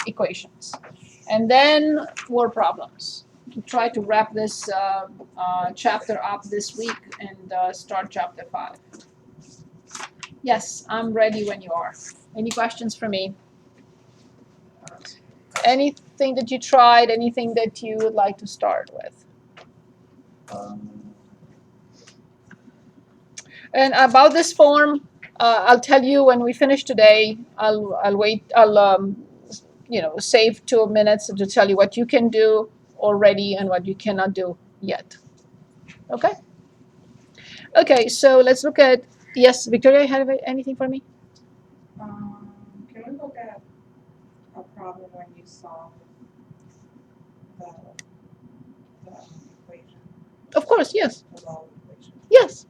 equations. And then word problems. To try to wrap this chapter up this week and start chapter 5. Yes, I'm ready when you are. Any questions for me? Anything that you tried, anything that you would like to start with? And about this form, I'll tell you when we finish today. I'll wait. I'll save 2 minutes to tell you what you can do already and what you cannot do yet. Okay. Okay. So let's look at. Yes, Victoria, you have anything for me? Can we look at a problem when you solve the equation, Of course. Yes. the log equation? Yes.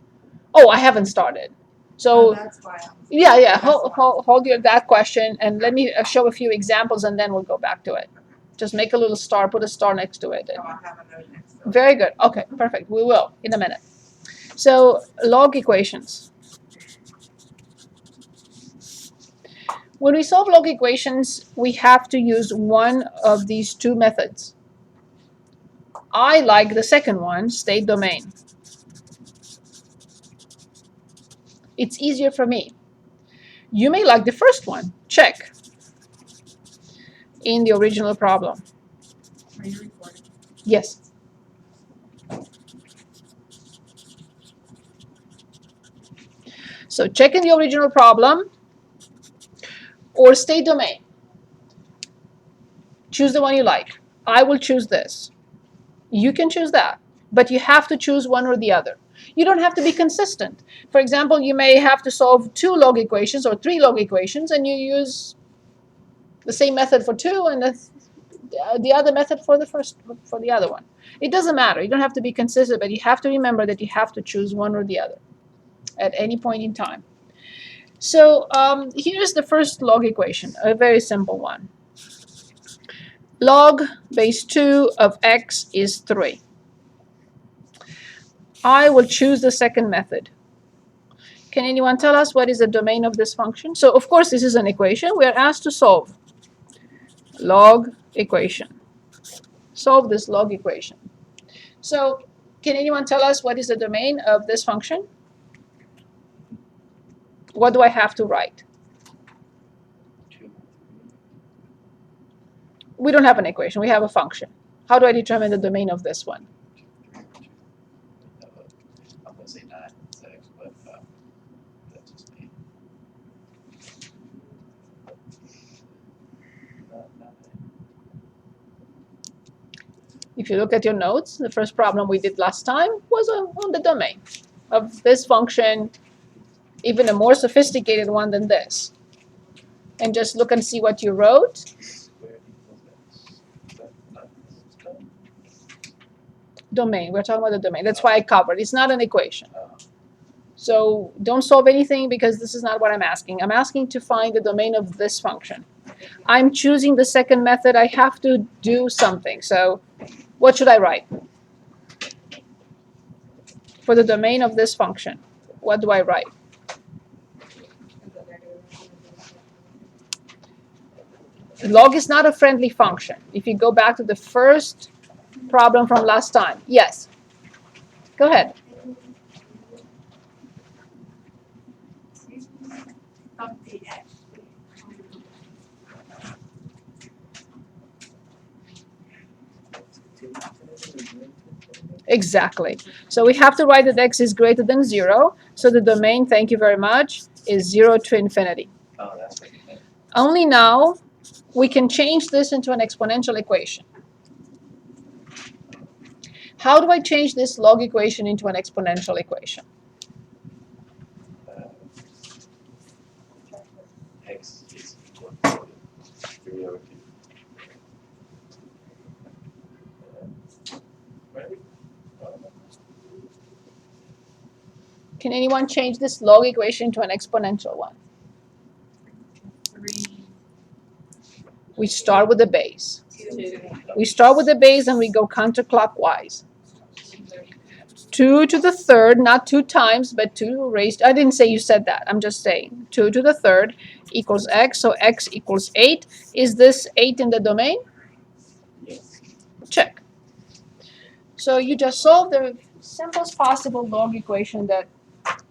Oh, I haven't started. So That's why I'm. yeah. Hold that question and let me show a few examples and then we'll go back to it. Just make a little star, put a star next to it. No, I have a note next to it. Very good. Okay, perfect. We will in a minute. So log equations. When we solve log equations, we have to use one of these two methods. I like the second one, state domain. It's easier for me. You may like the first one, check, in the original problem. Are you recording? Yes. So check in the original problem or state domain. Choose the one you like. I will choose this. You can choose that, but you have to choose one or the other. You don't have to be consistent. For example, you may have to solve 2 log equations or 3 log equations and you use the same method for 2 and the other method for the other one. It doesn't matter. You don't have to be consistent, but you have to remember that you have to choose one or the other at any point in time. So here's the first log equation, a very simple one. Log base 2 of x is 3. I will choose the second method. Can anyone tell us what is the domain of this function? So of course this is an equation. We are asked to solve log equation. Solve this log equation. So can anyone tell us what is the domain of this function? What do I have to write? We don't have an equation. We have a function. How do I determine the domain of this one? I'm going to say 9, 6, but that's just me. If you look at your notes, the first problem we did last time was on the domain of this function, even a more sophisticated one than this. And just look and see what you wrote. Domain. We're talking about the domain. That's why I covered. It's not an equation. So don't solve anything because this is not what I'm asking. I'm asking to find the domain of this function. I'm choosing the second method. I have to do something. So what should I write? For the domain of this function, what do I write? Log is not a friendly function. If you go back to the first problem from last time. Yes. Go ahead. Exactly. So we have to write that x is greater than 0. So the domain, thank you very much, is 0 to infinity. Oh, that's what you meant. Only now we can change this into an exponential equation. How do I change this log equation into an exponential equation? X is equal to 3 over 2. Ready? Can anyone change this log equation to an exponential one? 3, We start with the base. 2, We start with the base and we go counterclockwise. 2 to the third, not 2 times, but 2 raised, I didn't say you said that, I'm just saying 2 to the third equals x, so x equals 8. Is this 8 in the domain? Yes. Check. So you just solved the simplest possible log equation that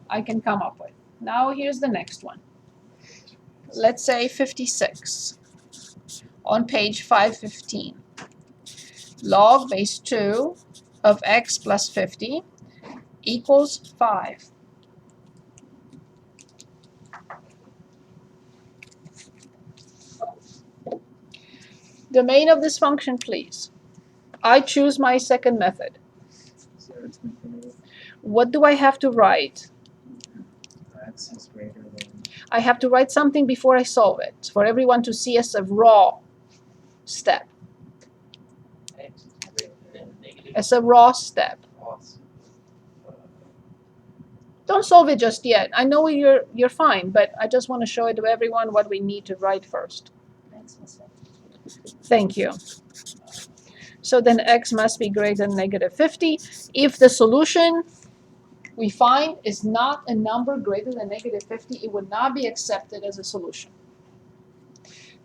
I can come up with. Now here's the next one. Let's say 56 on page 515. Log base 2 of x plus 50 equals 5. Domain of this function, please. I choose my second method. So it's infinity. What do I have to write? X is greater than. I have to write something before I solve it for everyone to see as a raw step, X is greater than negative. as a raw step. Awesome. Don't solve it just yet. I know you're fine, but I just want to show it to everyone what we need to write first. Thank you. So then x must be greater than negative 50. If the solution we find is not a number greater than negative 50, it would not be accepted as a solution.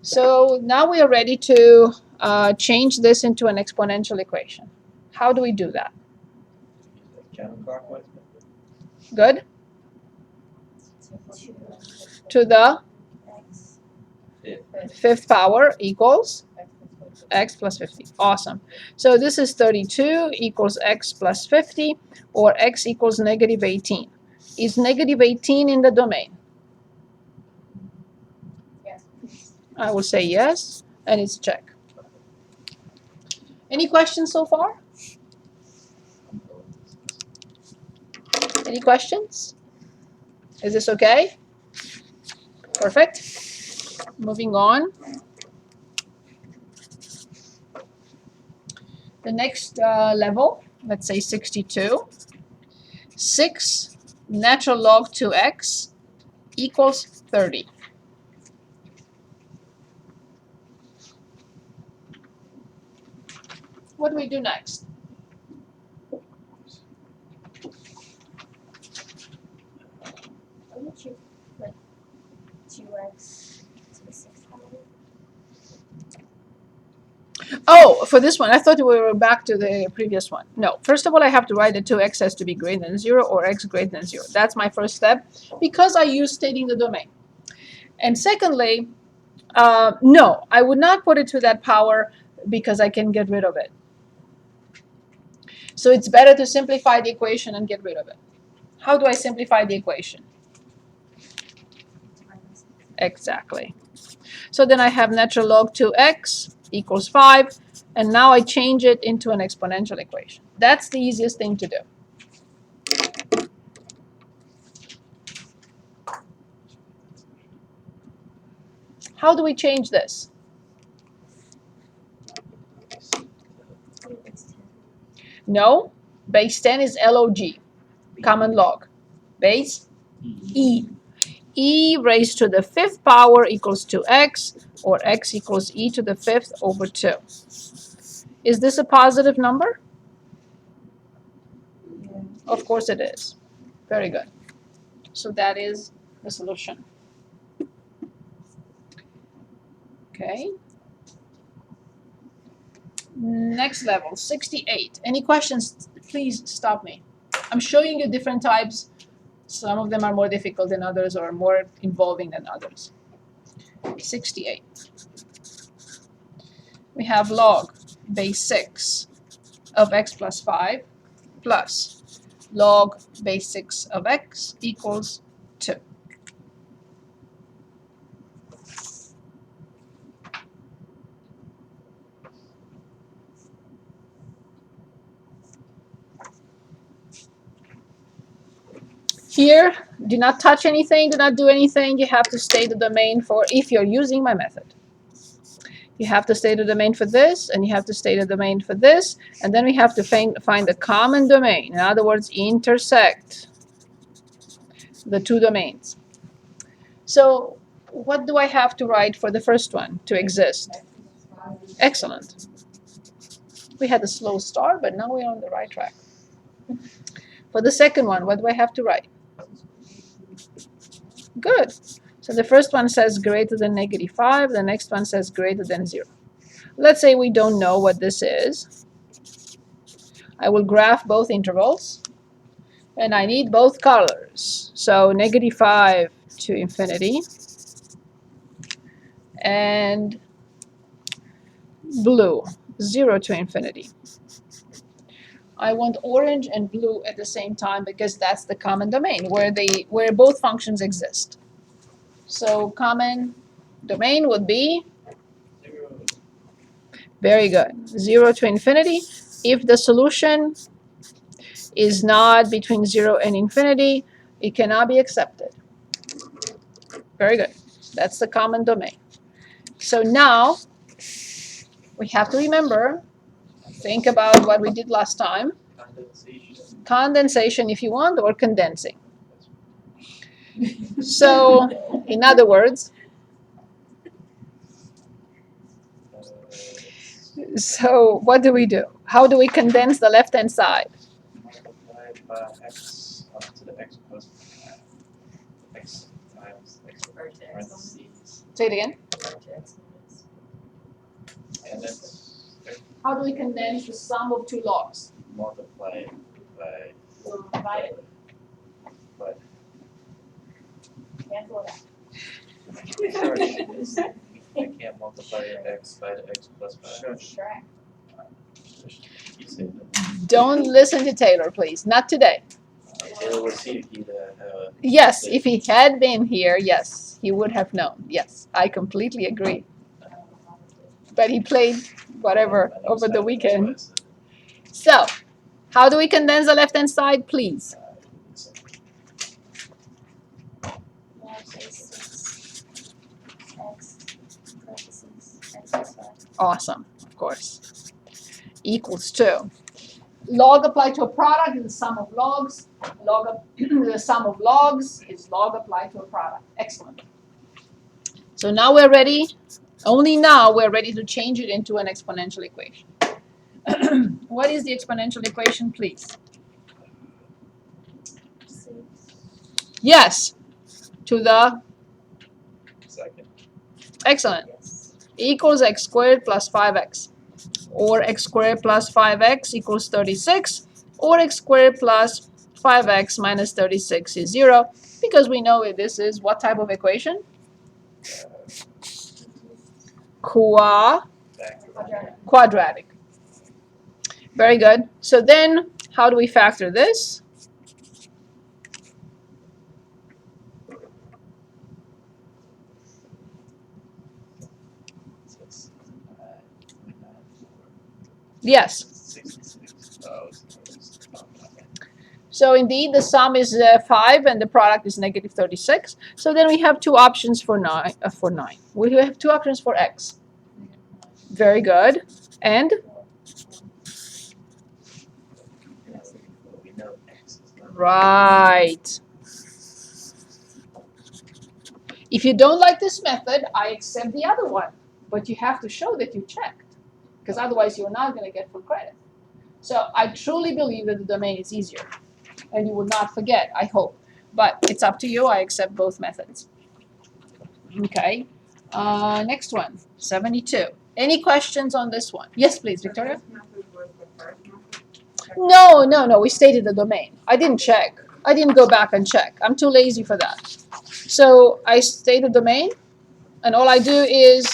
So now we are ready to change this into an exponential equation. How do we do that? Use the counterclockwise method. Good? To the Fifth. fifth power equals x plus 50. Awesome. So this is 32 equals x plus 50, or x equals negative 18. Is negative 18 in the domain? Yes. I will say yes, and it's check. Any questions so far? Any questions? Is this okay? Perfect. Moving on. The next level, let's say 62. 6 natural log 2x equals 30. What do we do next? Wouldn't you put 2x to the 6th power? Oh, for this one, I thought we were back to the previous one. No, first of all, I have to write that 2x has to be greater than 0 or x greater than 0. That's my first step because I use stating the domain. And secondly, no, I would not put it to that power because I can get rid of it. So it's better to simplify the equation and get rid of it. How do I simplify the equation? Exactly. So then I have natural log 2x equals 5, and now I change it into an exponential equation. That's the easiest thing to do. How do we change this? No, base 10 is log, common log. Base e. E raised to the 5th power equals 2x, or x equals e to the 5th over 2. Is this a positive number? Of course it is. Very good. So that is the solution. Okay. Next level, 68. Any questions? Please stop me. I'm showing you different types. Some of them are more difficult than others or more involving than others. 68. We have log base 6 of x plus 5 plus log base 6 of x equals 2. Here, do not touch anything, do not do anything. You have to state the domain for if you're using my method. You have to state a domain for this, and you have to state a domain for this, and then we have to find the common domain. In other words, intersect the two domains. So what do I have to write for the first one to exist? Excellent. We had a slow start, but now we're on the right track. For the second one, what do I have to write? Good. So the first one says greater than -5. The next one says greater than 0. Let's say we don't know what this is. I will graph both intervals. And I need both colors. So -5 to infinity. And blue, 0 to infinity. I want orange and blue at the same time because that's the common domain where both functions exist. So common domain would be, 0. very good, 0 to infinity. If the solution is not between 0 and infinity, it cannot be accepted. Very good. That's the common domain. So now we have to remember, think about what we did last time. Condensation. Condensation if you want, or condensing. So, in other words, so what do we do? How do we condense the left-hand side? Multiplied by x up to the x plus x times x parentheses. Say it again. And that's How do we condense the sum of two logs? multiplied by Divided. but Cancel that. sorry, I can't multiply x by the x plus 5. Sure. You said that. Don't listen to Taylor, please. Not today. Taylor would see if he'd have a Yes, if he had been here, yes, he would have known. Yes, I completely agree. But he played whatever over the weekend. So, how do we condense the left-hand side, please? Log base 6 x parentheses x plus 5. Awesome, of course. Equals 2. Log applied to a product is the sum of logs. The sum of logs is log applied to a product. Excellent. So now we're ready. Only now we're ready to change it into an exponential equation. What is the exponential equation, please? 6 Yes. To the, Second. excellent. yes. Equals x squared plus 5x. Or x squared plus 5x equals 36. Or x squared plus 5x minus 36 is 0. Because we know this is what type of equation? Quadratic. Very good. So then, how do we factor this? Yes. 66. Oh, So indeed, the sum is 5 and the product is -36. So then we have two options for 9. We have two options for x. Very good. And we know x is not right. If you don't like this method, I accept the other one. But you have to show that you checked. Because otherwise you're not going to get full credit. So I truly believe that the domain is easier. And you will not forget, I hope. But it's up to you. I accept both methods. Okay. Next one, 72. Any questions on this one? Yes, please, Victoria. The first method was the first method. No. We stated the domain. I didn't check. I didn't go back and check. I'm too lazy for that. So I state the domain, and all I do is,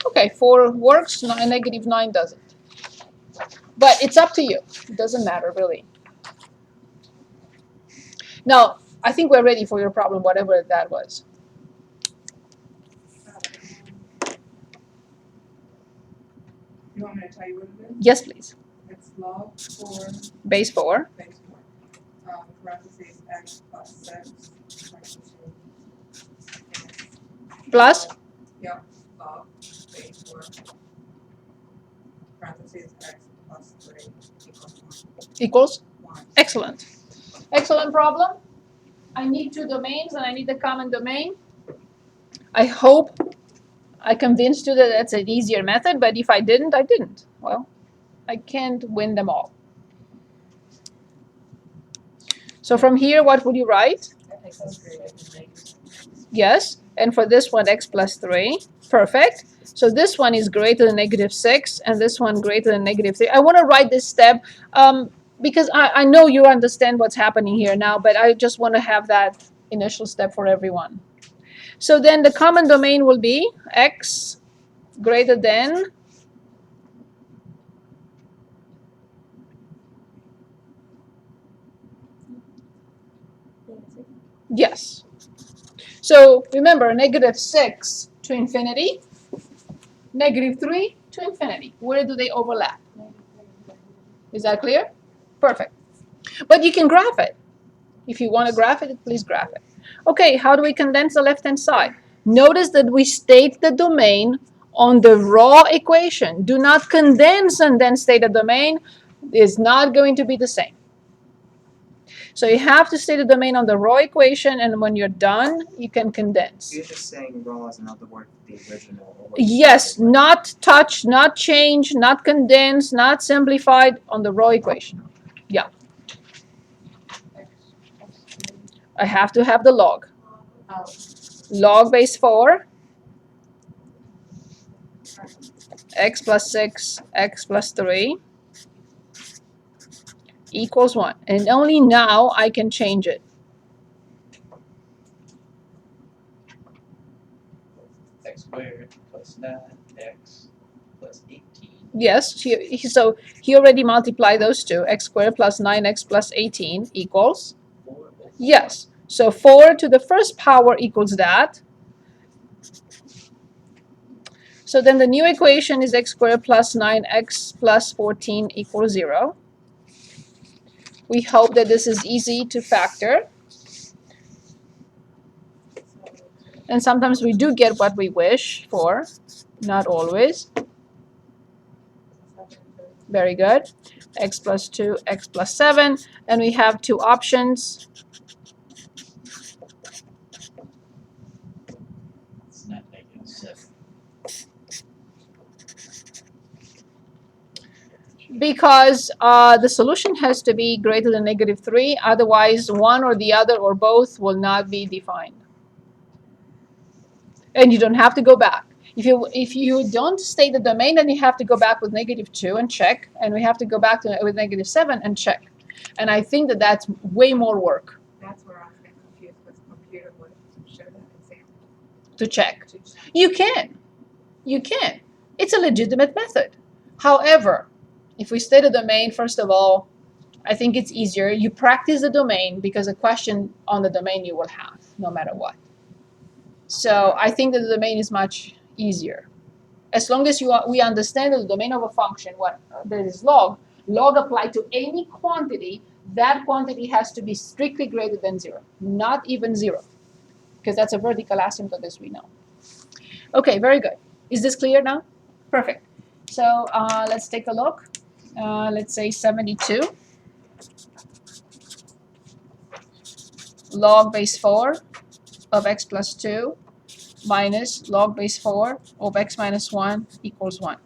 okay, 4 works, -9 doesn't. But it's up to you. It doesn't matter, really. Now, I think we're ready for your problem, whatever that was. You want me to tell you what it is? Yes, please. It's log 4 Base 4 base 4. Parentheses x plus 6. Parentheses. plus Yep, log base 4. Parentheses x plus 3 equals equals 1. excellent. Excellent problem. I need two domains and I need a common domain. I hope I convinced you that that's an easier method, but if I didn't, I didn't. Well, I can't win them all. So from here, what would you write? Yes, and for this one, x plus 3. Perfect. So this one is greater than -6, and this one greater than -3. I want to write this step because I know you understand what's happening here now, but I just want to have that initial step for everyone. So then the common domain will be x greater than yes. So remember, -6 to infinity, -3 to infinity. Where do they overlap? Is that clear? Perfect. But you can graph it. If you want to graph it, please graph it. Okay, how do we condense the left-hand side? Notice that we state the domain on the raw equation. Do not condense and then state the domain. It's not going to be the same. So you have to state the domain on the raw equation, and when you're done, you can condense. You're just saying raw is not the word for the original. or what- Yes, not touch, not change, not condense, not simplified on the raw equation. Yeah. I have to have the log. Log base 4, x plus 6, x plus 3 equals 1. And only now I can change it. X squared plus 9x plus 18. Yes, so he already multiplied those two. X squared plus 9x plus 18 equals? 4. Yes. So 4 to the first power equals that. So then the new equation is x squared plus 9x plus 14 equals 0. We hope that this is easy to factor. And sometimes we do get what we wish for, not always. Very good. X plus 2, x plus 7. And we have two options. It's not -7. Because the solution has to be greater than -3. Otherwise, one or the other or both will not be defined. And you don't have to go back. If you don't state the domain, then you have to go back with -2 and check. And we have to go back with -7 and check. And I think that that's way more work That's where I was getting confused, because the computer would show that example. to check. You can. You can. It's a legitimate method. However, if we state a domain, first of all, I think it's easier. You practice the domain because a question on the domain you will have, no matter what. So I think that the domain is much easier. As long as we understand the domain of a function, what there is log applied to any quantity, that quantity has to be strictly greater than 0, not even 0, because that's a vertical asymptote, as we know. Okay, very good. Is this clear now? Perfect. So let's take a look. Let's say 72. Log base 4 of x plus 2 minus log base 4 of x minus 1 equals 1.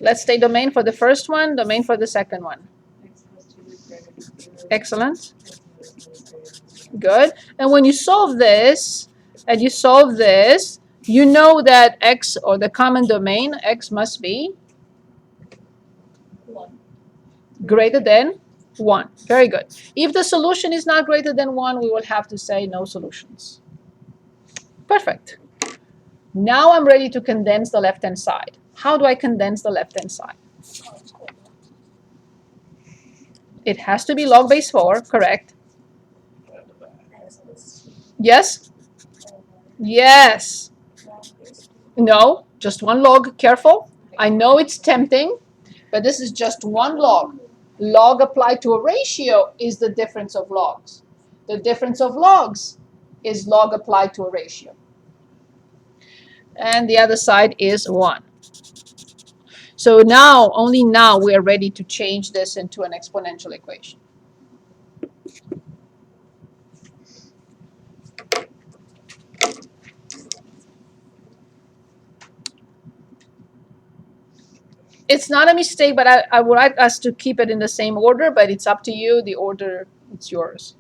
Let's state domain for the first one, domain for the second one. X plus 2 is greater than 0. Excellent. Good. And when you solve this, you know that x, or the common domain, x must be greater than 1. Very good. If the solution is not greater than 1, we will have to say no solutions. Perfect. Now I'm ready to condense the left-hand side. How do I condense the left-hand side? It has to be log base 4, correct? Yes? Yes. No, just one log. Careful. I know it's tempting, but this is just one log. Log applied to a ratio is the difference of logs. The difference of logs is log applied to a ratio. And the other side is 1. So now, only now, we are ready to change this into an exponential equation. It's not a mistake, but I would like us to keep it in the same order, but it's up to you. The order, it's yours.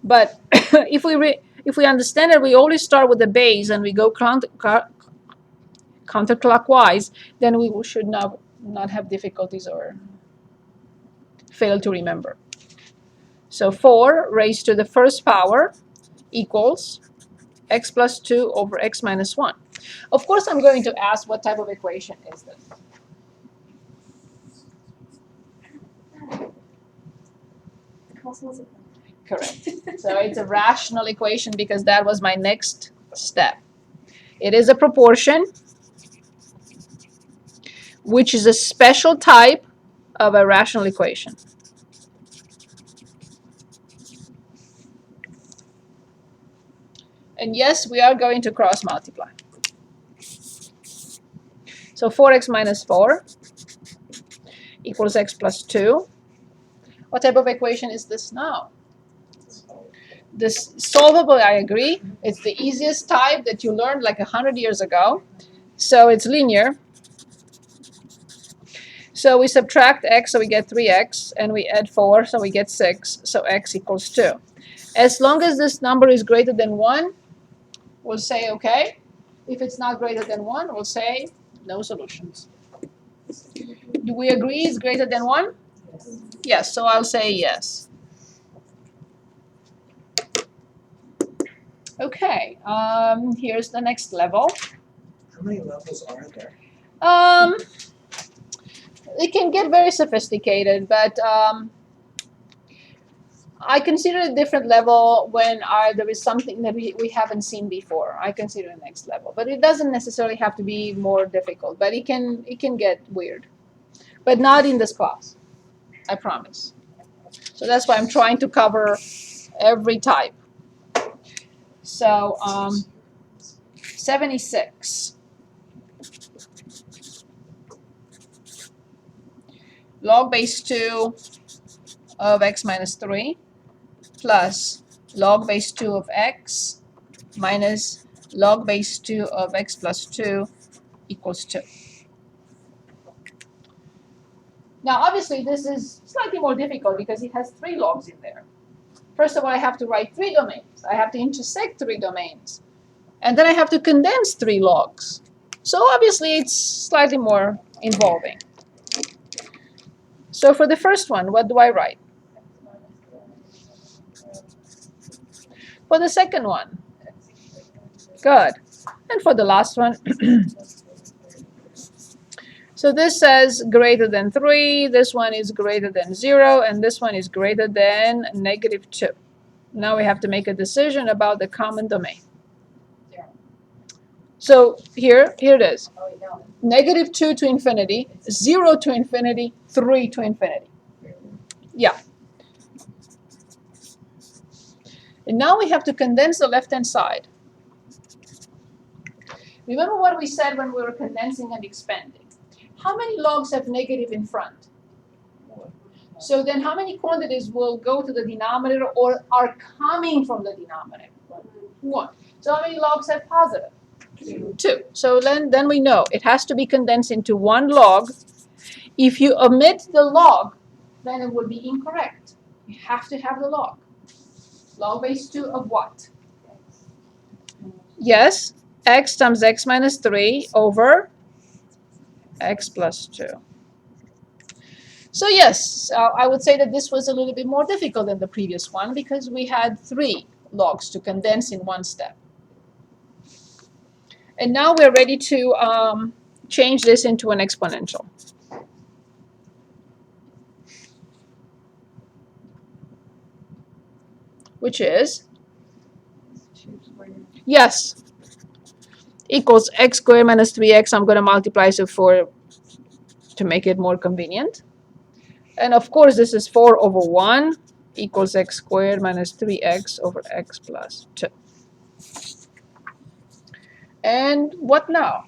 But if we understand it, we always start with the base and we go counterclockwise, then we should not have difficulties or fail to remember. So 4 raised to the first power equals x plus 2 over x minus 1. Of course, I'm going to ask what type of equation is this? Correct. So it's a rational equation because that was my next step. It is a proportion, which is a special type of a rational equation. And yes, we are going to cross multiply. So 4x minus 4 equals x plus 2. What type of equation is this now? This solvable, I agree. It's the easiest type that you learned like 100 years ago. So it's linear. So we subtract x, so we get 3x, and we add 4, so we get 6, so x equals 2. As long as this number is greater than 1, we'll say okay. If it's not greater than 1, we'll say no solutions. Do we agree it's greater than 1? Yes, so I'll say yes. Okay, here's the next level. How many levels are there? It can get very sophisticated, but I consider a different level when there is something that we haven't seen before. I consider the next level, but it doesn't necessarily have to be more difficult. But it can get weird, but not in this class, I promise. So that's why I'm trying to cover every type. So 76. Log base 2 of x minus 3 plus log base 2 of x minus log base 2 of x plus 2 equals 2. Now, obviously, this is slightly more difficult because it has 3 logs in there. First of all, I have to write 3 domains. I have to intersect 3 domains. And then I have to condense 3 logs. So obviously, it's slightly more involving. So for the first one, what do I write? For the second one? Good. And for the last one? So this says greater than 3, this one is greater than 0, and this one is greater than negative 2. Now we have to make a decision about the common domain. So here it is. Negative 2 to infinity, 0 to infinity, 3 to infinity. Yeah. And now we have to condense the left-hand side. Remember what we said when we were condensing and expanding. How many logs have negative in front? So then how many quantities will go to the denominator or are coming from the denominator? 1. So how many logs have positive? 2. So then we know it has to be condensed into 1 log. If you omit the log, then it would be incorrect. You have to have the log. Log base 2 of what? Yes, x times x minus 3 over x plus 2. So yes, I would say that this was a little bit more difficult than the previous one because we had 3 logs to condense in 1 step. And now we're ready to change this into an exponential. Which is, yes, equals x squared minus 3x. I'm going to multiply it to make it more convenient. And of course, this is 4 over 1 equals x squared minus 3x over x plus 2. And what now?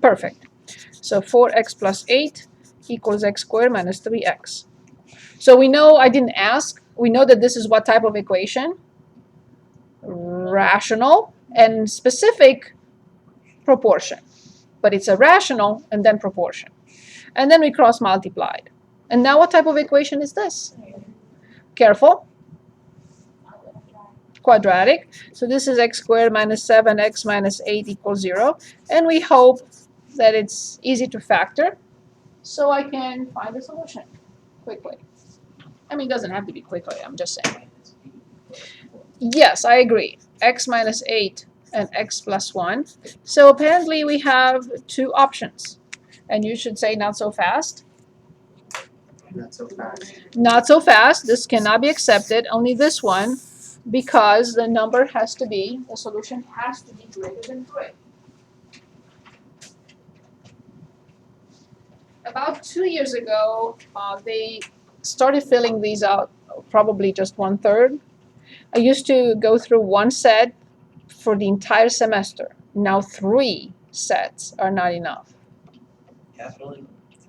Perfect. So 4x plus 8 equals x squared minus 3x. So we know, I didn't ask, we know that this is what type of equation? Rational. And specific, proportion. But it's a rational and then proportion. And then we cross multiplied. And now what type of equation is this? Careful. Quadratic. So this is x squared minus 7x minus 8 equals 0. And we hope that it's easy to factor, so I can find the solution quickly. I mean, it doesn't have to be quickly, I'm just saying. Yes, I agree. X minus 8 and x plus 1. So apparently we have two options. And you should say not so fast. Not so fast. Not so fast. This cannot be accepted. Only this one, because the number has to be, the solution has to be greater than 3. About 2 years ago, they started filling these out, probably just 1/3. I used to go through one set for the entire semester. Now 3 sets are not enough. Kathleen?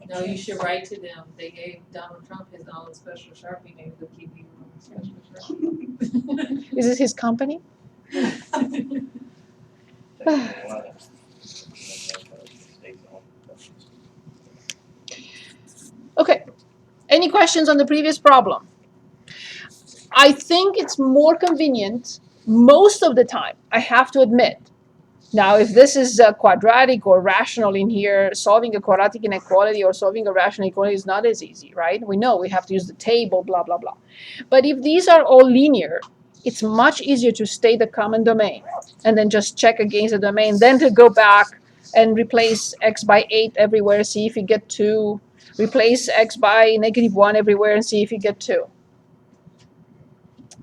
No, you should write to them. They gave Donald Trump his own special Sharpie. Maybe they'll give you a special Sharpie. Is it his company? Okay. Any questions on the previous problem? I think it's more convenient most of the time, I have to admit. Now, if this is quadratic or rational in here, solving a quadratic inequality or solving a rational equality is not as easy, right? We know we have to use the table, blah, blah, blah. But if these are all linear, it's much easier to state the common domain and then just check against the domain, then to go back and replace x by 8 everywhere, see if you get 2. Replace x by -1 everywhere and see if you get 2.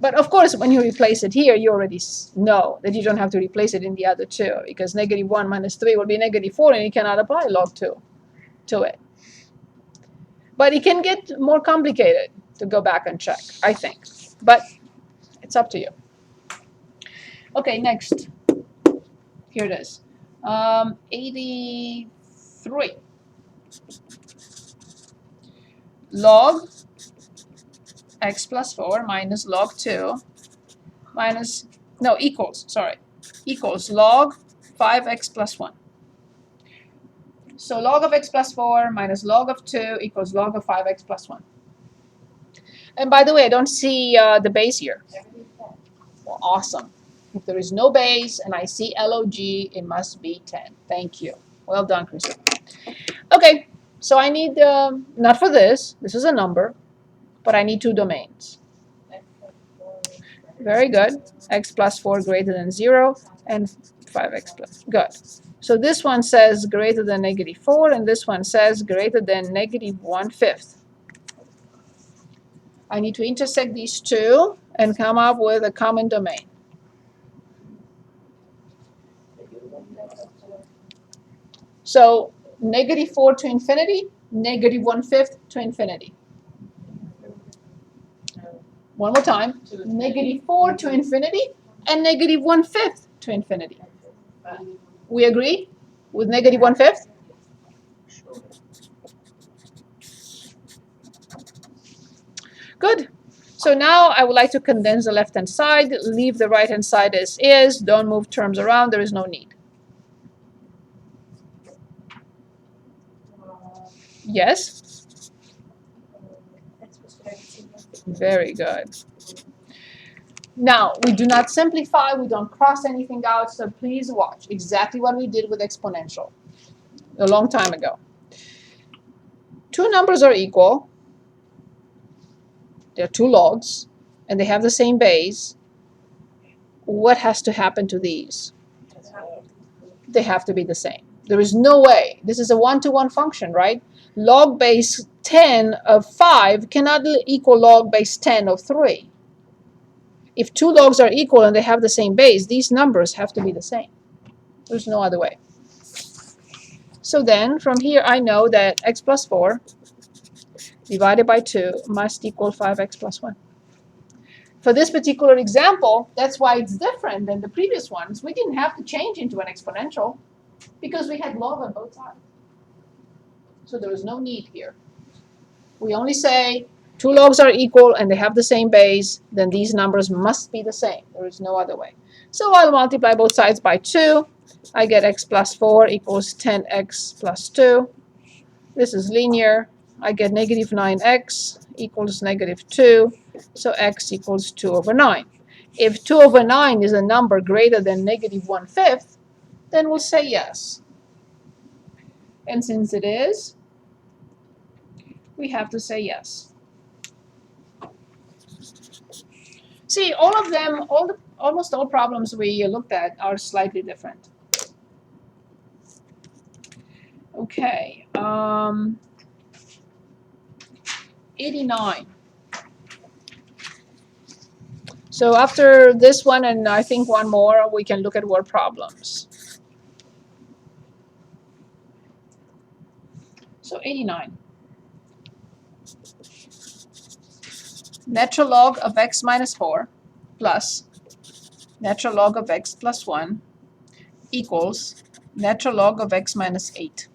But of course, when you replace it here, you already know that you don't have to replace it in the other two, because -1 minus 3 will be -4, and you cannot apply log 2 to it. But it can get more complicated to go back and check, I think. But it's up to you. Okay, next. Here it is. 83. Log x plus 4 minus log 2 minus, no, equals, sorry, equals log 5x plus 1. So log of x plus 4 minus log of 2 equals log of 5x plus 1. And by the way, I don't see the base here. Well, awesome. If there is no base and I see log, it must be 10. Thank you. Well done, Krista. Okay, so I need, not for this is a number, but I need two domains. Very good. X plus 4 greater than 0 and 5x plus. Good. So this one says greater than -4 and this one says greater than -1/5. I need to intersect these two and come up with a common domain. So -4 to infinity, -1/5 to infinity. One more time, -4 to infinity and -1/5 to infinity. We agree with -1/5? Good. So now I would like to condense the left-hand side, leave the right-hand side as is, don't move terms around, there is no need. Yes? Very good. Now, we do not simplify, we don't cross anything out, so please watch. Exactly what we did with exponential a long time ago. Two numbers are equal. They're two logs, and they have the same base. What has to happen to these? They have to be the same. There is no way. This is a one-to-one function, right? Log base 10 of 5 cannot equal log base 10 of 3. If two logs are equal and they have the same base, these numbers have to be the same. There's no other way. So then, from here, I know that x plus 4 divided by 2 must equal 5x plus 1. For this particular example, that's why it's different than the previous ones. We didn't have to change into an exponential because we had log on both sides. So there is no need here. We only say two logs are equal and they have the same base, then these numbers must be the same. There is no other way. So I'll multiply both sides by 2, I get x plus 4 equals 10x plus 2. This is linear. I get negative 9x equals negative 2. So x equals 2 over 9. If 2 over 9 is a number greater than negative 1/5, then we'll say yes. And since it is, we have to say yes. See, all of them, almost all problems we looked at are slightly different. Okay, 89. So after this one and I think one more, we can look at word problems. So 89. Natural log of x minus 4 plus natural log of x plus 1 equals natural log of x minus 8.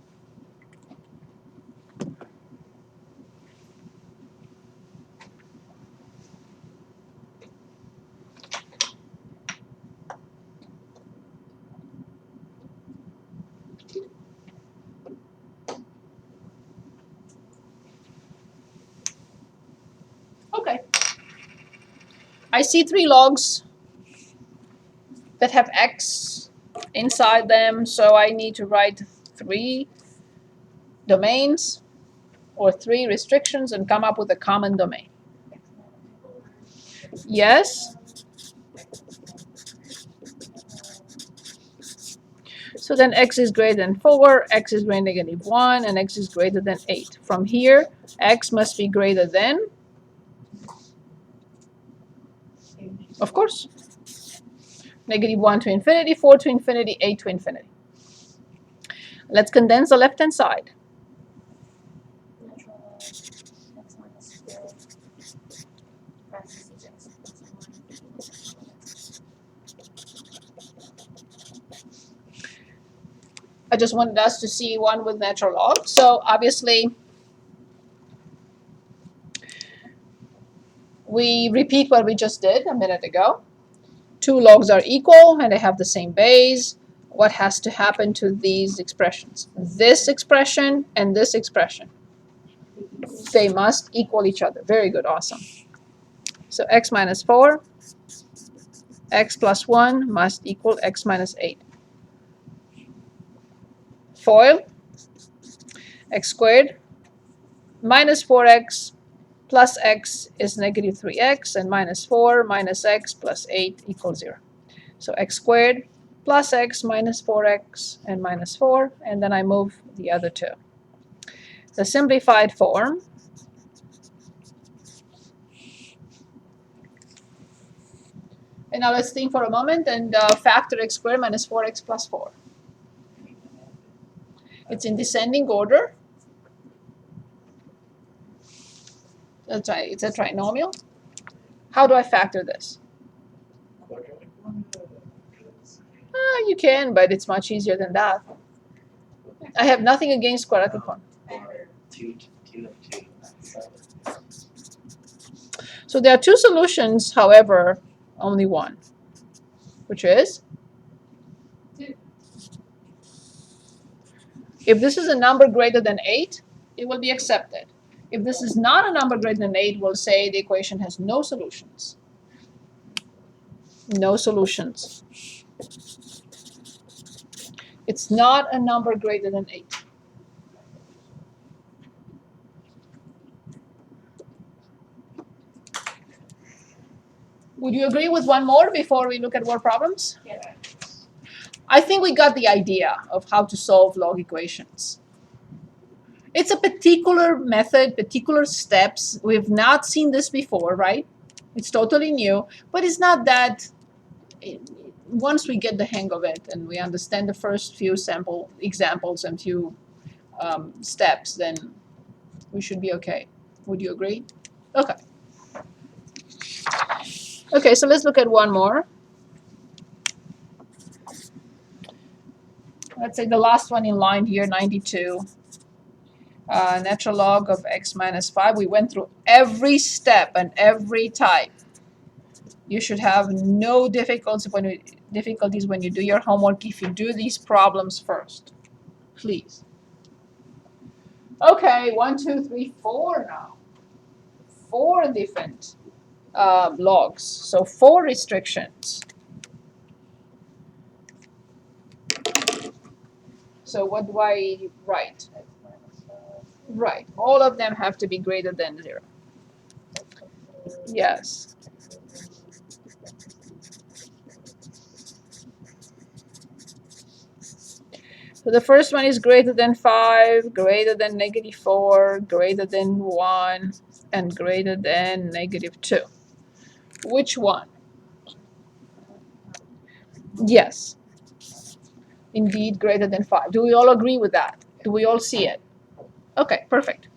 Okay. I see 3 logs that have x inside them, so I need to write 3 domains or 3 restrictions and come up with a common domain. Yes? So then x is greater than 4, x is greater than negative 1, and x is greater than 8. From here, x must be greater than, of course, negative 1 to infinity, 4 to infinity, 8 to infinity. Let's condense the left-hand side. Natural log x minus 4 parentheses x plus 1 equals 1. I just wanted us to see one with natural log. So obviously, we repeat what we just did a minute ago. 2 logs are equal and they have the same base. What has to happen to these expressions? This expression and this expression. They must equal each other. Very good, awesome. So x minus 4, x plus 1 must equal x minus 8. FOIL, x squared minus 4x plus x is negative 3x, and minus 4 minus x plus 8 equals 0. So x squared plus x minus 4x and minus 4, and then I move the other 2. The simplified form and now let's think for a moment and factor x squared minus 4x plus 4. It's in descending order. That's right, it's a trinomial. How do I factor this? You can, but it's much easier than that. I have nothing against quadratic form. Or 2 of 2. So there are 2 solutions, however, only one, which is if this is a number greater than 8, it will be accepted. If this is not a number greater than 8, we'll say the equation has no solutions. No solutions. It's not a number greater than 8. Would you agree with one more before we look at word problems? Yeah. I think we got the idea of how to solve log equations. It's a particular method, particular steps. We've not seen this before, right? It's totally new, but it's not that. Once we get the hang of it and we understand the first few sample examples and few steps, then we should be okay. Would you agree? Okay. Okay, so let's look at one more. Let's say the last one in line here, 92. Natural log of x minus 5. We went through every step and every type. You should have no difficulties when you do your homework if you do these problems first. Please. Okay, 1, 2, 3, 4 now. 4 different logs. So 4 restrictions. So what do I write? Right. All of them have to be greater than 0. Yes. So the first one is greater than 5, greater than -4, greater than 1, and greater than -2. Which one? Yes. Indeed, greater than 5. Do we all agree with that? Do we all see it? Okay, perfect.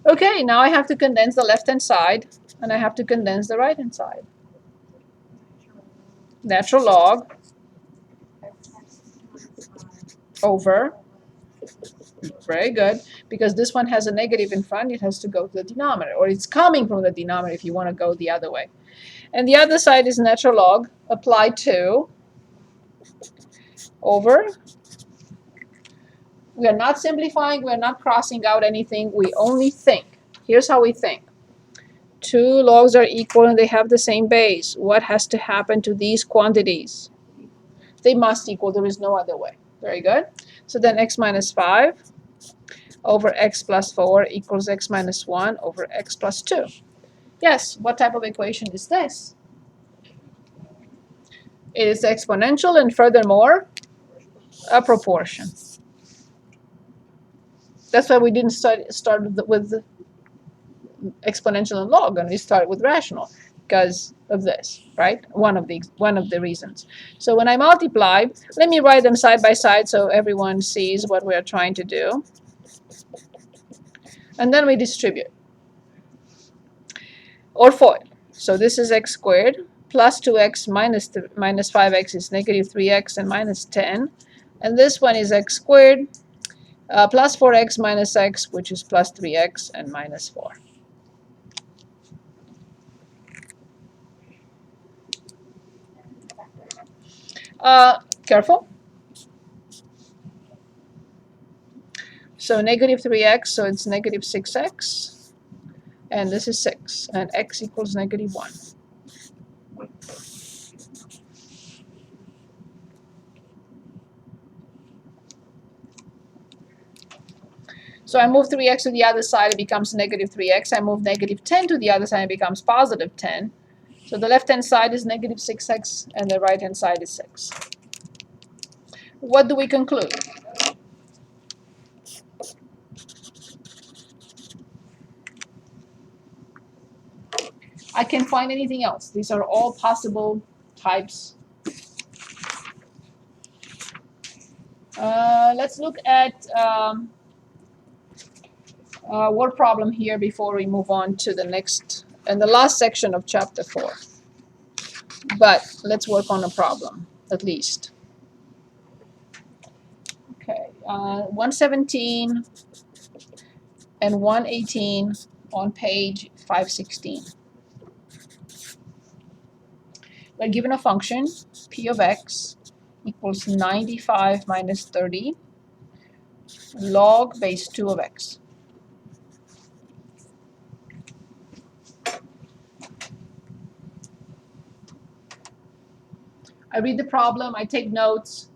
Okay, now I have to condense the left-hand side, and I have to condense the right-hand side. Natural log over, very good, because this one has a negative in front, it has to go to the denominator, or it's coming from the denominator if you want to go the other way. And the other side is natural log applied to over. We are not simplifying, we are not crossing out anything, we only think. Here's how we think. 2 logs are equal and they have the same base. What has to happen to these quantities? They must equal, there is no other way. Very good. So then x minus 5 over x plus 4 equals x minus 1 over x plus 2. Yes, what type of equation is this? It is exponential and furthermore a proportion. That's why we didn't start with exponential and log, and we started with rational because of this, right? One of the reasons. So when I multiply, let me write them side by side so everyone sees what we are trying to do. And then we distribute or FOIL. So this is x squared plus 2x minus 5x is negative 3x and minus 10. And this one is x squared plus 4x minus x, which is plus 3x and minus 4. Careful. So negative 3x, so it's negative 6x. And this is 6. And x equals negative 1. So I move 3x to the other side, it becomes negative 3x. I move negative 10 to the other side, it becomes positive 10. So the left-hand side is negative 6x, and the right-hand side is 6. What do we conclude? I can't find anything else. These are all possible types. Let's look at word problem here before we move on to the next and the last section of chapter 4. But let's work on a problem at least. Okay, 117 and 118 on page 516. We're given a function p of x equals 95 minus 30 log base 2 of x. I read the problem, I take notes,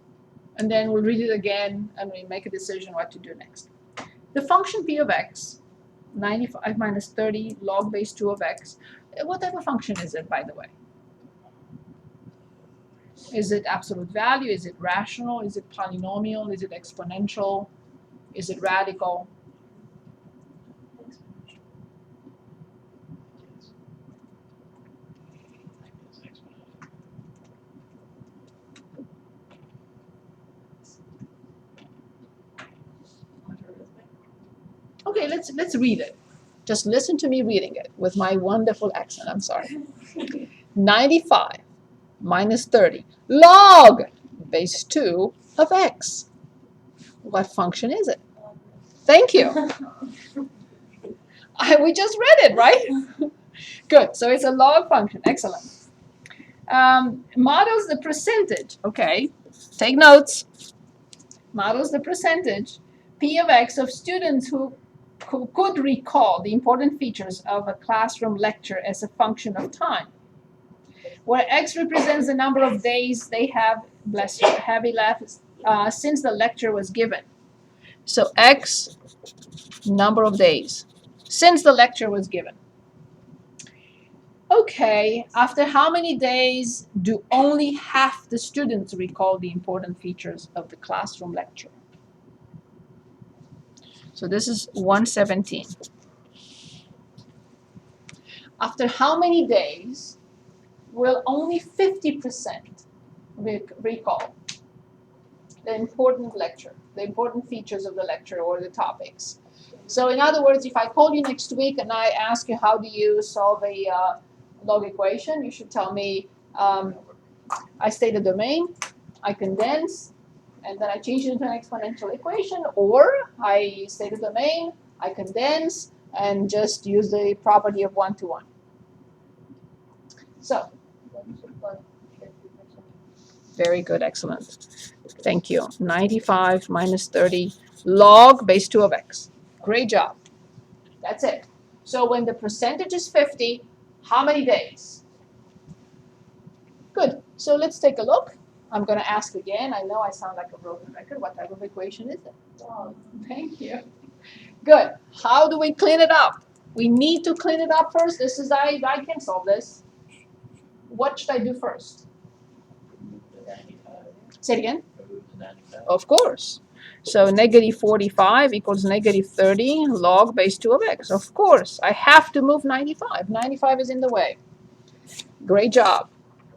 and then we'll read it again and we make a decision what to do next. The function p of x, 95 minus 30 log base 2 of x, what type of function is it, by the way? Is it absolute value? Is it rational? Is it polynomial? Is it exponential? Is it radical? Okay, let's read it. Just listen to me reading it with my wonderful accent. I'm sorry. 95 minus 30 log base 2 of x. What function is it? Thank you. We just read it, right? Good. So it's a log function. Excellent. Models the percentage. Okay, take notes. Models the percentage P of X of students who could recall the important features of a classroom lecture as a function of time, where X represents the number of days they have, bless you, heavy laughs, since the lecture was given. So X, number of days since the lecture was given. Okay, after how many days do only half the students recall the important features of the classroom lecture? So this is 117. After how many days will only 50% recall the important lecture, the important features of the lecture or the topics? So in other words, if I call you next week and I ask you how do you solve a log equation, you should tell me I state a domain, I condense, and then I change it into an exponential equation, or I state a domain, I condense, and just use the property of 1-to-1. So, very good, excellent. Thank you. 95 minus 30 log base 2 of x. Great job. That's it. So when the percentage is 50, how many days? Good. So let's take a look. I'm going to ask again. I know I sound like a broken record. What type of equation is it? Oh, thank you. Good. How do we clean it up? We need to clean it up first. This is, I can solve this. What should I do first? Say it again. Of course. So negative 45 equals negative 30 log base 2 of x. Of course. I have to move 95. 95 is in the way. Great job.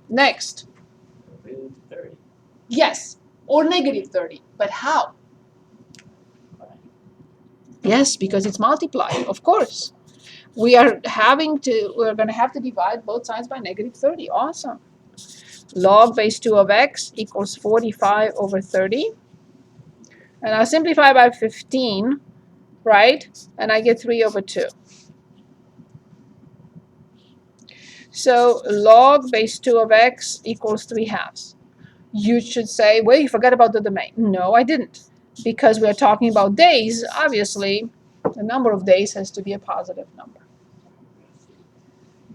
Next. 30. Yes. Or negative 30. But how? Yes, because it's multiplied. Of course. We're going to have to divide both sides by negative 30. Awesome. Log base 2 of x equals 45 over 30. And I'll simplify by 15, right? And I get 3 over 2. So log base 2 of x equals 3/2. You should say, well, you forgot about the domain. No, I didn't. Because we're talking about days, obviously, the number of days has to be a positive number.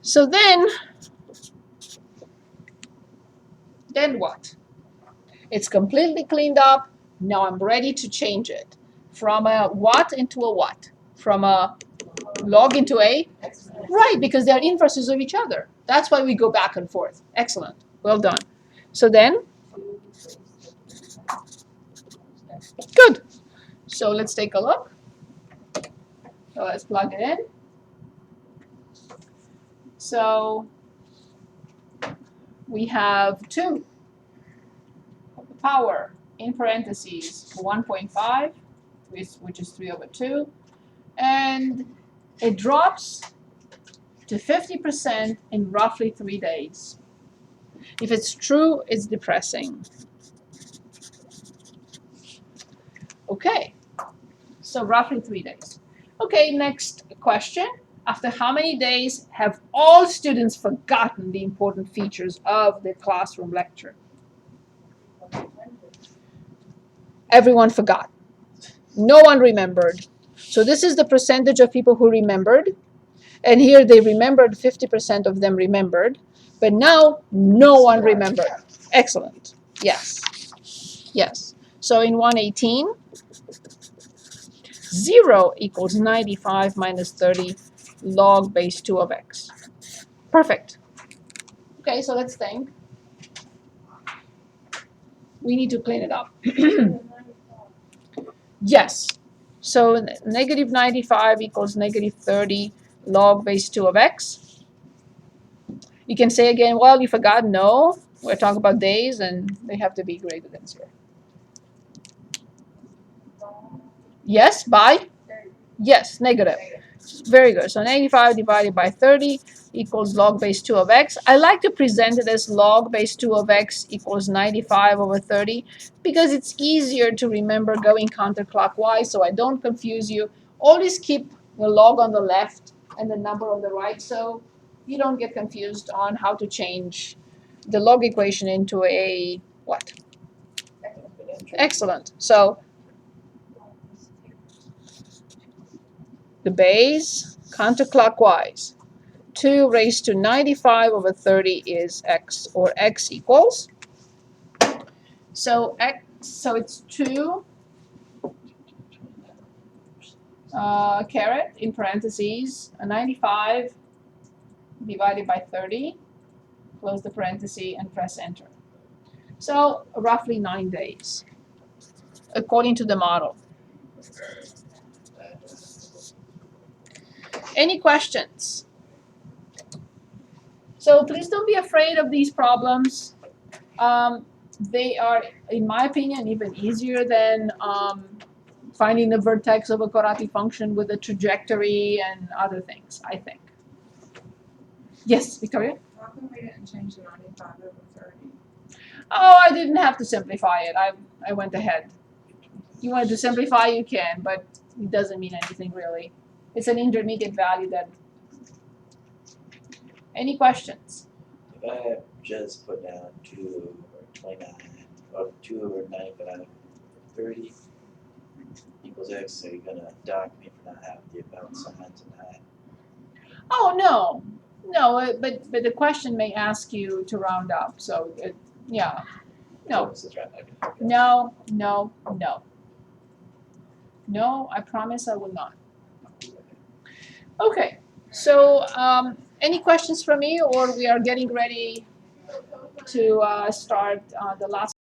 So then what? It's completely cleaned up. Now I'm ready to change it from a what into a what? From a log into a? Right, because they're inverses of each other. That's why we go back and forth. Excellent. Well done. So then, good. So let's take a look. So let's plug it in. So we have 2 power in parentheses 1.5, which is 3 over 2, and it drops to 50% in roughly 3 days. If it's true, it's depressing. Okay, so roughly 3 days. Okay, next question. After how many days have all students forgotten the important features of the classroom lecture? Everyone forgot. No one remembered. So this is the percentage of people who remembered. And here they remembered, 50% of them remembered. But now, no one remembered. Excellent. Yes. Yes. So in 118, 0 equals 95 minus 30 log base 2 of x. Perfect. Okay, so let's think. We need to clean it up. Yes. So negative 95 equals negative 30 log base 2 of x. You can say again, well, you forgot. No, we're talking about days, and they have to be greater than 0. Yes, by? Yes, negative. Very good. So 95 divided by 30 equals log base 2 of x. I like to present it as log base 2 of x equals 95 over 30 because it's easier to remember going counterclockwise, so I don't confuse you. Always keep the log on the left and the number on the right so you don't get confused on how to change the log equation into a what? Exponential. Excellent. So the base counterclockwise. 2 raised to 95 over 30 is x, or x equals. So it's 2 caret in parentheses, a 95 divided by 30, close the parenthesis and press enter. So roughly 9 days, according to the model. Any questions? So please don't be afraid of these problems. They are, in my opinion, even easier than finding the vertex of a Corati function with a trajectory and other things, I think. Yes, Victoria? How come we didn't change the 95 over 30? Oh, I didn't have to simplify it. I went ahead. You wanted to simplify, you can, but it doesn't mean anything really. It's an intermediate value that. Any questions? If I just put down 2 over 29, or 2 over 95, 30 equals x, so you're gonna dock me for not having the about sign tonight. Oh, no, but the question may ask you to round up, so yeah. No. This is right, okay. No, no, no. No, I promise I will not. Okay, so any questions from me, or we are getting ready to start the last